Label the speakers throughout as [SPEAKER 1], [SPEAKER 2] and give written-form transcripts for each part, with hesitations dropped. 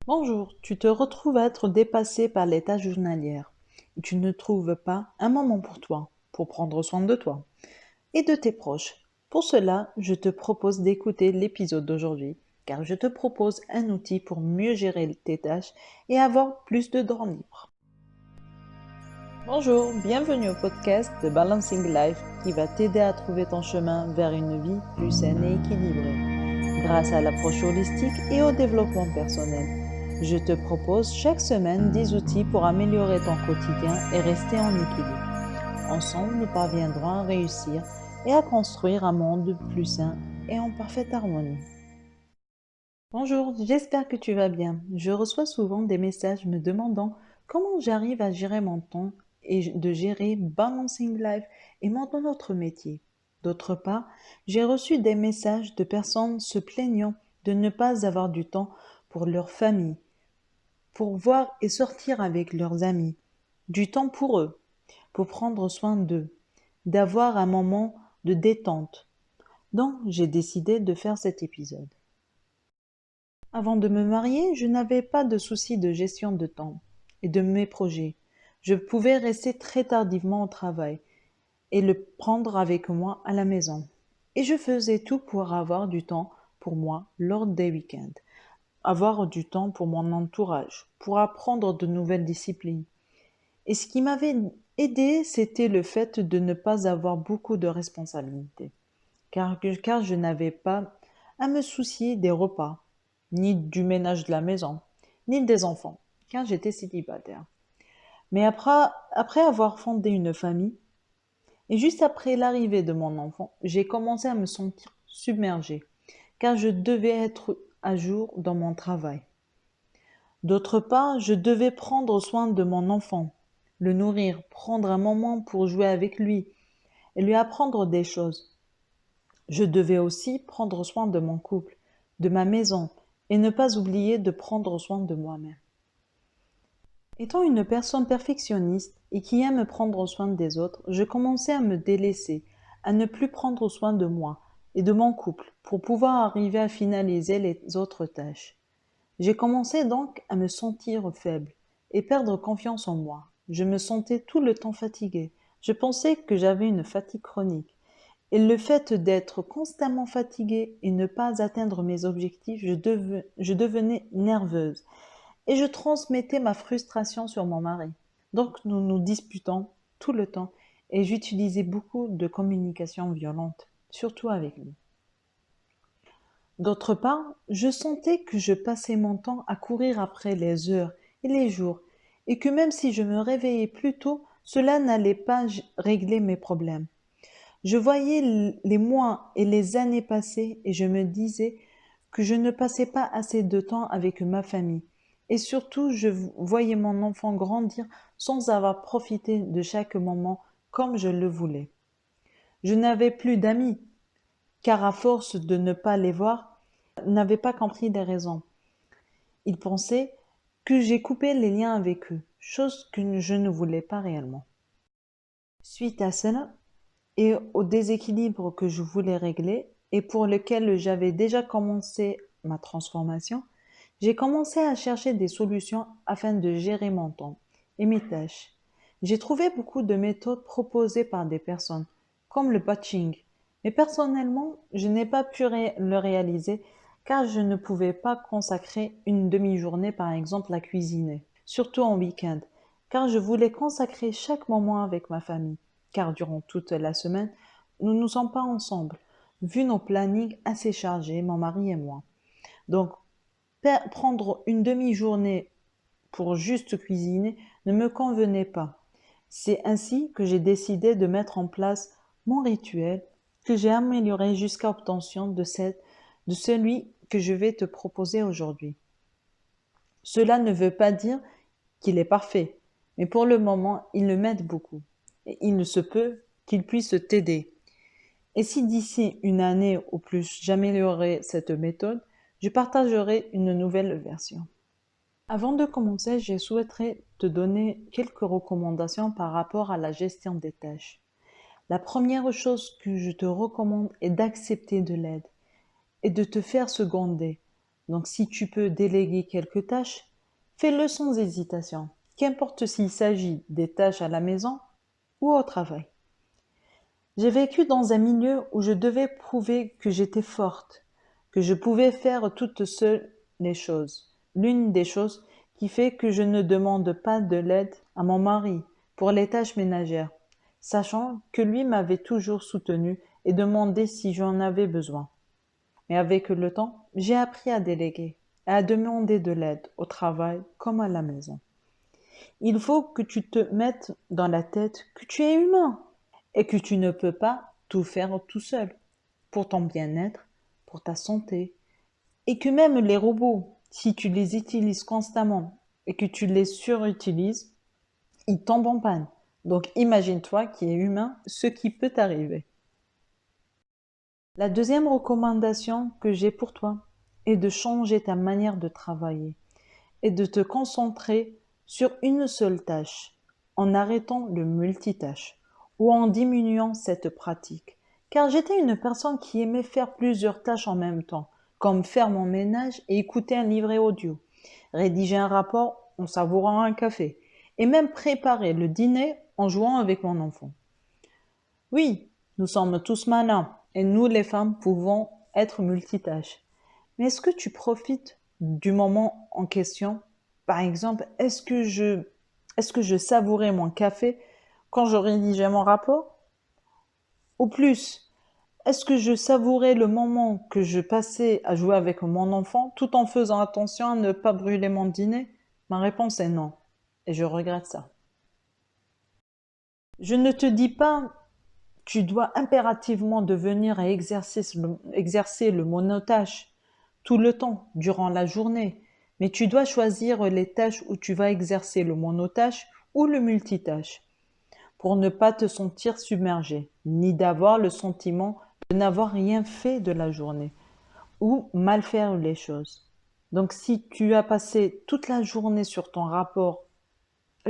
[SPEAKER 1] Bonjour, tu te retrouves à être dépassé par les tâches journalières. Tu ne trouves pas un moment pour toi, pour prendre soin de toi et de tes proches. Pour cela, je te propose d'écouter l'épisode d'aujourd'hui, car je te propose un outil pour mieux gérer tes tâches et avoir plus de temps libre. Bonjour, bienvenue au podcast de Balancing Life qui va t'aider à trouver ton chemin vers une vie plus saine et équilibrée grâce à l'approche holistique et au développement personnel. Je te propose chaque semaine 10 outils pour améliorer ton quotidien et rester en équilibre. Ensemble, nous parviendrons à réussir et à construire un monde plus sain et en parfaite harmonie. Bonjour, j'espère que tu vas bien. Je reçois souvent des messages me demandant comment j'arrive à gérer mon temps et de gérer Balancing Life et mon autre métier. D'autre part, j'ai reçu des messages de personnes se plaignant de ne pas avoir du temps pour leur famille, pour voir et sortir avec leurs amis, du temps pour eux, pour prendre soin d'eux, d'avoir un moment de détente. Donc, j'ai décidé de faire cet épisode. Avant de me marier, je n'avais pas de souci de gestion de temps et de mes projets. Je pouvais rester très tardivement au travail et le prendre avec moi à la maison. Et je faisais tout pour avoir du temps pour moi lors des week-ends, avoir du temps pour mon entourage, pour apprendre de nouvelles disciplines. Et ce qui m'avait aidé, c'était le fait de ne pas avoir beaucoup de responsabilités, car je n'avais pas à me soucier des repas, ni du ménage de la maison, ni des enfants, car j'étais célibataire. Mais après avoir fondé une famille, et juste après l'arrivée de mon enfant, j'ai commencé à me sentir submergée, car je devais être à jour dans mon travail. D'autre part, je devais prendre soin de mon enfant, le nourrir, prendre un moment pour jouer avec lui et lui apprendre des choses. Je devais aussi prendre soin de mon couple, de ma maison, et ne pas oublier de prendre soin de moi-même. Étant une personne perfectionniste et qui aime prendre soin des autres, je commençais à me délaisser, à ne plus prendre soin de moi et de mon couple pour pouvoir arriver à finaliser les autres tâches. J'ai commencé donc à me sentir faible et perdre confiance en moi. Je me sentais tout le temps fatiguée. Je pensais que j'avais une fatigue chronique. Et le fait d'être constamment fatiguée et ne pas atteindre mes objectifs, je devenais nerveuse et je transmettais ma frustration sur mon mari. Donc nous nous disputons tout le temps et j'utilisais beaucoup de communication violente, surtout avec lui. D'autre part, je sentais que je passais mon temps à courir après les heures et les jours et que même si je me réveillais plus tôt, cela n'allait pas régler mes problèmes. Je voyais les mois et les années passer et je me disais que je ne passais pas assez de temps avec ma famille. Et surtout, je voyais mon enfant grandir sans avoir profité de chaque moment comme je le voulais. Je n'avais plus d'amis, car à force de ne pas les voir, n'avais pas compris les raisons. Ils pensaient que j'ai coupé les liens avec eux, chose que je ne voulais pas réellement. Suite à cela, et au déséquilibre que je voulais régler et pour lequel j'avais déjà commencé ma transformation, j'ai commencé à chercher des solutions afin de gérer mon temps et mes tâches. J'ai trouvé beaucoup de méthodes proposées par des personnes, comme le batching, mais personnellement, je n'ai pas pu le réaliser car je ne pouvais pas consacrer une demi-journée par exemple à cuisiner, surtout en week-end, car je voulais consacrer chaque moment avec ma famille car durant toute la semaine, nous ne sommes pas ensemble, vu nos plannings assez chargés, mon mari et moi. Donc, prendre une demi-journée pour juste cuisiner ne me convenait pas. C'est ainsi que j'ai décidé de mettre en place mon rituel que j'ai amélioré jusqu'à obtention de celui que je vais te proposer aujourd'hui. Cela ne veut pas dire qu'il est parfait, mais pour le moment, il me m'aide beaucoup. Et il ne se peut qu'il puisse t'aider. Et si d'ici une année ou plus j'améliorerai cette méthode, je partagerai une nouvelle version. Avant de commencer, je souhaiterais te donner quelques recommandations par rapport à la gestion des tâches. La première chose que je te recommande est d'accepter de l'aide et de te faire seconder. Donc si tu peux déléguer quelques tâches, fais-le sans hésitation, qu'importe s'il s'agit des tâches à la maison ou au travail. J'ai vécu dans un milieu où je devais prouver que j'étais forte, que je pouvais faire toute seule les choses. L'une des choses qui fait que je ne demande pas de l'aide à mon mari pour les tâches ménagères, sachant que lui m'avait toujours soutenue et demandé si j'en avais besoin. Mais avec le temps, j'ai appris à déléguer, à demander de l'aide au travail comme à la maison. Il faut que tu te mettes dans la tête que tu es humain et que tu ne peux pas tout faire tout seul pour ton bien-être, pour ta santé, et que même les robots, si tu les utilises constamment et que tu les surutilises, ils tombent en panne. Donc imagine-toi qui est humain ce qui peut t'arriver. La deuxième recommandation que j'ai pour toi est de changer ta manière de travailler et de te concentrer sur une seule tâche en arrêtant le multitâche ou en diminuant cette pratique. Car j'étais une personne qui aimait faire plusieurs tâches en même temps, comme faire mon ménage et écouter un livret audio, rédiger un rapport en savourant un café, et même préparer le dîner en jouant avec mon enfant. Oui, nous sommes tous malins, et nous les femmes pouvons être multitâches. Mais est-ce que tu profites du moment en question? Par exemple, est-ce que je savourais mon café quand je rédigeais mon rapport? Ou plus, est-ce que je savourais le moment que je passais à jouer avec mon enfant tout en faisant attention à ne pas brûler mon dîner? Ma réponse est non, et je regrette ça. Je ne te dis pas tu dois impérativement devenir et exercer le monotache tout le temps, durant la journée. Mais tu dois choisir les tâches où tu vas exercer le monotache ou le multitâche pour ne pas te sentir submergé, ni d'avoir le sentiment de n'avoir rien fait de la journée ou mal faire les choses. Donc si tu as passé toute la journée sur ton rapport,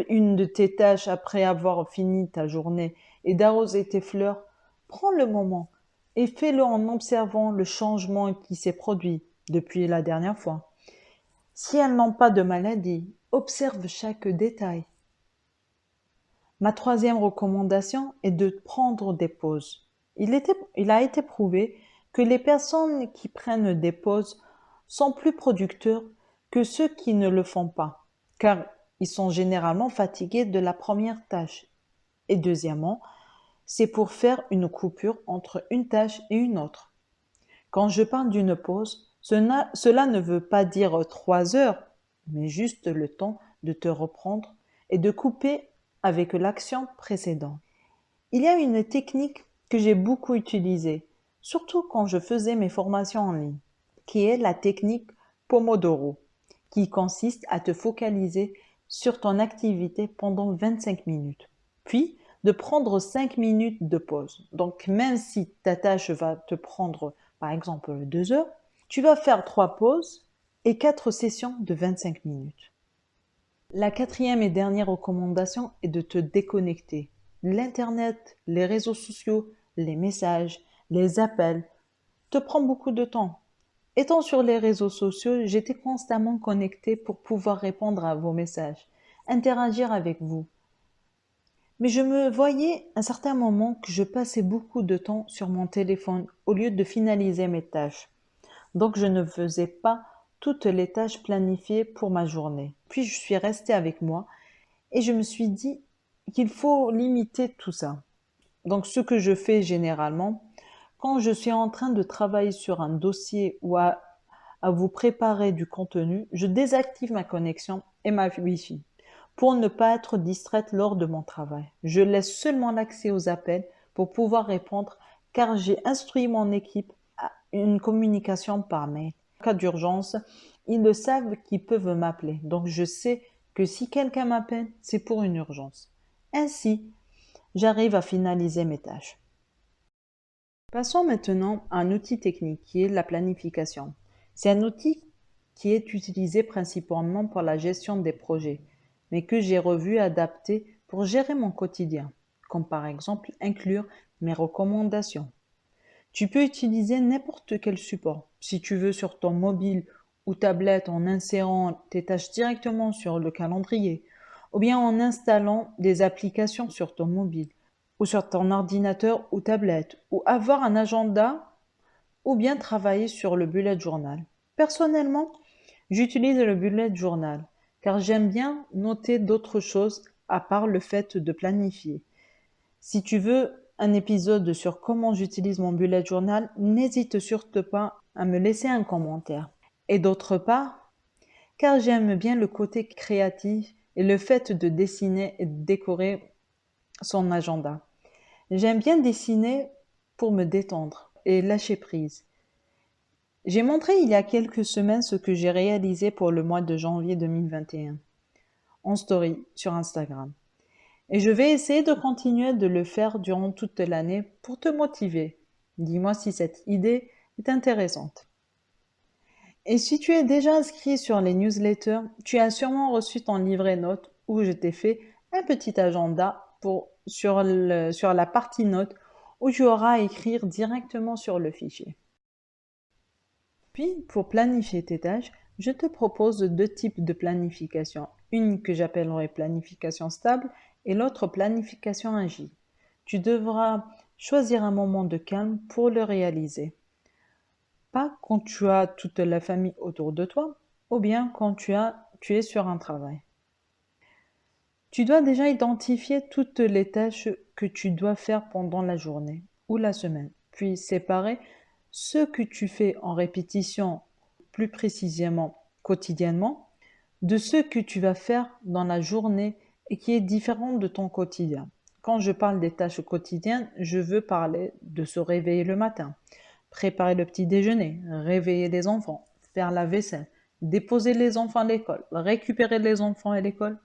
[SPEAKER 1] une de tes tâches après avoir fini ta journée est d'arroser tes fleurs, prends le moment et fais-le en observant le changement qui s'est produit depuis la dernière fois. Si elles n'ont pas de maladie, observe chaque détail. Ma troisième recommandation est de prendre des pauses. Il a été prouvé que les personnes qui prennent des pauses sont plus producteurs que ceux qui ne le font pas, car ils sont généralement fatigués de la première tâche. Et deuxièmement, c'est pour faire une coupure entre une tâche et une autre. Quand je parle d'une pause, cela ne veut pas dire 3 heures, mais juste le temps de te reprendre et de couper avec l'action précédente. Il y a une technique que j'ai beaucoup utilisée, surtout quand je faisais mes formations en ligne, qui est la technique Pomodoro, qui consiste à te focaliser sur ton activité pendant 25 minutes, puis de prendre 5 minutes de pause. Donc même si ta tâche va te prendre par exemple 2 heures, tu vas faire 3 pauses et 4 sessions de 25 minutes. La quatrième et dernière recommandation est de te déconnecter. L'Internet, les réseaux sociaux, les messages, les appels te prend beaucoup de temps. Étant sur les réseaux sociaux, j'étais constamment connectée pour pouvoir répondre à vos messages, interagir avec vous. Mais je me voyais à un certain moment que je passais beaucoup de temps sur mon téléphone au lieu de finaliser mes tâches. Donc je ne faisais pas toutes les tâches planifiées pour ma journée. Puis je suis restée avec moi et je me suis dit qu'il faut limiter tout ça. Donc ce que je fais généralement, quand je suis en train de travailler sur un dossier ou à vous préparer du contenu, je désactive ma connexion et ma Wi-Fi pour ne pas être distraite lors de mon travail. Je laisse seulement l'accès aux appels pour pouvoir répondre car j'ai instruit mon équipe à une communication par mail. En cas d'urgence, ils le savent qu'ils peuvent m'appeler. Donc je sais que si quelqu'un m'appelle, c'est pour une urgence. Ainsi, j'arrive à finaliser mes tâches. Passons maintenant à un outil technique qui est la planification. C'est un outil qui est utilisé principalement pour la gestion des projets, mais que j'ai revu et adapté pour gérer mon quotidien, comme par exemple inclure mes recommandations. Tu peux utiliser n'importe quel support, si tu veux sur ton mobile ou tablette en insérant tes tâches directement sur le calendrier, ou bien en installant des applications sur ton mobile, ou sur ton ordinateur ou tablette, ou avoir un agenda, ou bien travailler sur le bullet journal. Personnellement, j'utilise le bullet journal car j'aime bien noter d'autres choses à part le fait de planifier. Si tu veux un épisode sur comment j'utilise mon bullet journal, n'hésite surtout pas à me laisser un commentaire. Et d'autre part, car j'aime bien le côté créatif et le fait de dessiner et de décorer son agenda. J'aime bien dessiner pour me détendre et lâcher prise. J'ai montré il y a quelques semaines ce que j'ai réalisé pour le mois de janvier 2021 en story sur Instagram. Et je vais essayer de continuer de le faire durant toute l'année pour te motiver. Dis-moi si cette idée est intéressante. Et si tu es déjà inscrit sur les newsletters, tu as sûrement reçu ton livret notes où je t'ai fait un petit agenda sur la partie notes où tu auras à écrire directement sur le fichier. Puis, pour planifier tes tâches, je te propose deux types de planification. Une que j'appellerai planification stable et l'autre planification agile. Tu devras choisir un moment de calme pour le réaliser. Pas quand tu as toute la famille autour de toi, ou bien quand tu es sur un travail. Tu dois déjà identifier toutes les tâches que tu dois faire pendant la journée ou la semaine, puis séparer ce que tu fais en répétition, plus précisément quotidiennement, de ce que tu vas faire dans la journée et qui est différent de ton quotidien. Quand je parle des tâches quotidiennes, je veux parler de se réveiller le matin, préparer le petit déjeuner, réveiller les enfants, faire la vaisselle, déposer les enfants à l'école, récupérer les enfants à l'école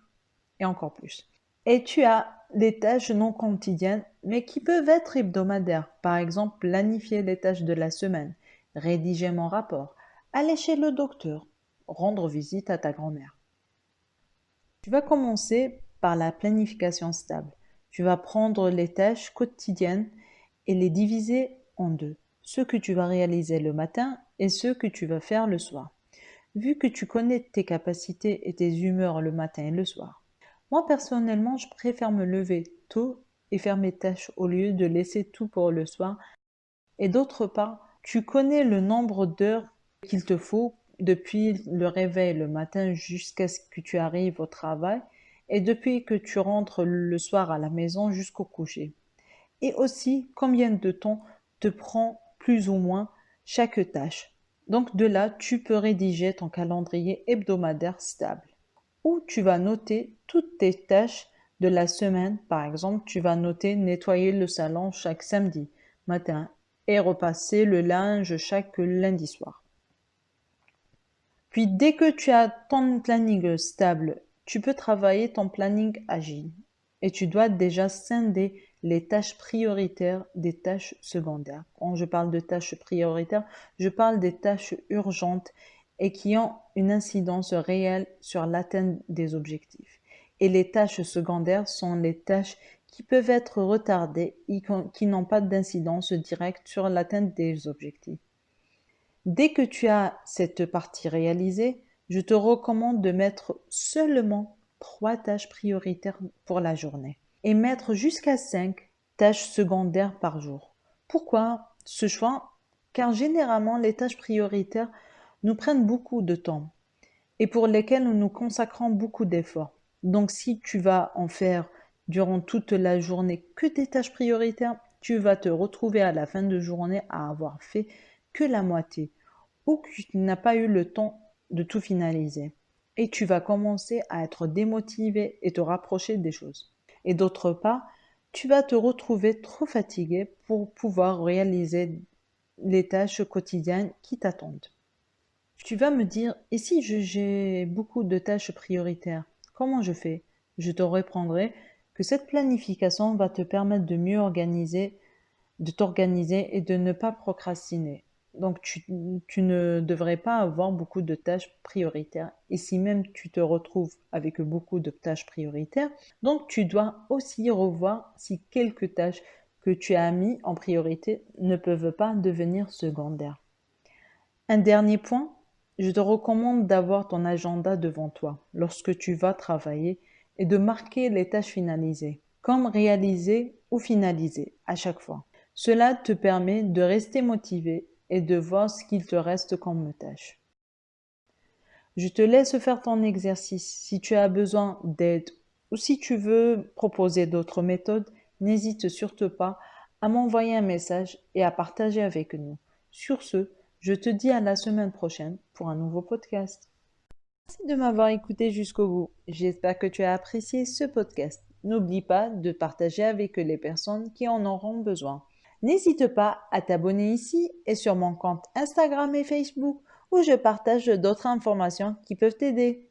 [SPEAKER 1] et encore plus. Et tu as les tâches non quotidiennes, mais qui peuvent être hebdomadaires. Par exemple, planifier les tâches de la semaine, rédiger mon rapport, aller chez le docteur, rendre visite à ta grand-mère. Tu vas commencer par la planification stable. Tu vas prendre les tâches quotidiennes et les diviser en deux. Ce que tu vas réaliser le matin et ce que tu vas faire le soir. Vu que tu connais tes capacités et tes humeurs le matin et le soir. Moi, personnellement, je préfère me lever tôt et faire mes tâches au lieu de laisser tout pour le soir. Et d'autre part, tu connais le nombre d'heures qu'il te faut depuis le réveil le matin jusqu'à ce que tu arrives au travail et depuis que tu rentres le soir à la maison jusqu'au coucher. Et aussi combien de temps te prend plus ou moins chaque tâche. Donc de là, tu peux rédiger ton calendrier hebdomadaire stable où tu vas noter toutes tes tâches de la semaine. Par exemple, tu vas noter nettoyer le salon chaque samedi matin et repasser le linge chaque lundi soir. Puis dès que tu as ton planning stable, tu peux travailler ton planning agile et tu dois déjà scinder les tâches prioritaires des tâches secondaires. Quand je parle de tâches prioritaires, je parle des tâches urgentes et qui ont une incidence réelle sur l'atteinte des objectifs. Et les tâches secondaires sont les tâches qui peuvent être retardées et qui n'ont pas d'incidence directe sur l'atteinte des objectifs. Dès que tu as cette partie réalisée, je te recommande de mettre seulement 3 tâches prioritaires pour la journée et mettre jusqu'à 5 tâches secondaires par jour. Pourquoi ce choix? Car généralement, les tâches prioritaires nous prennent beaucoup de temps et pour lesquelles nous nous consacrons beaucoup d'efforts. Donc si tu vas en faire durant toute la journée que des tâches prioritaires, tu vas te retrouver à la fin de journée à avoir fait que la moitié ou que tu n'as pas eu le temps de tout finaliser. Et tu vas commencer à être démotivé et te rapprocher des choses. Et d'autre part, tu vas te retrouver trop fatigué pour pouvoir réaliser les tâches quotidiennes qui t'attendent. Tu vas me dire, et si j'ai beaucoup de tâches prioritaires, comment je fais? Je te répondrai que cette planification va te permettre de mieux de t'organiser et de ne pas procrastiner. Donc tu ne devrais pas avoir beaucoup de tâches prioritaires. Et si même tu te retrouves avec beaucoup de tâches prioritaires, donc tu dois aussi revoir si quelques tâches que tu as mis en priorité ne peuvent pas devenir secondaires. Un dernier point, Je te recommande d'avoir ton agenda devant toi lorsque tu vas travailler et de marquer les tâches finalisées, comme réalisées ou finalisées à chaque fois. Cela te permet de rester motivé et de voir ce qu'il te reste comme tâche. Je te laisse faire ton exercice. Si tu as besoin d'aide ou si tu veux proposer d'autres méthodes, n'hésite surtout pas à m'envoyer un message et à partager avec nous. Sur ce, je te dis à la semaine prochaine pour un nouveau podcast. Merci de m'avoir écouté jusqu'au bout. J'espère que tu as apprécié ce podcast. N'oublie pas de partager avec les personnes qui en auront besoin. N'hésite pas à t'abonner ici et sur mon compte Instagram et Facebook où je partage d'autres informations qui peuvent t'aider.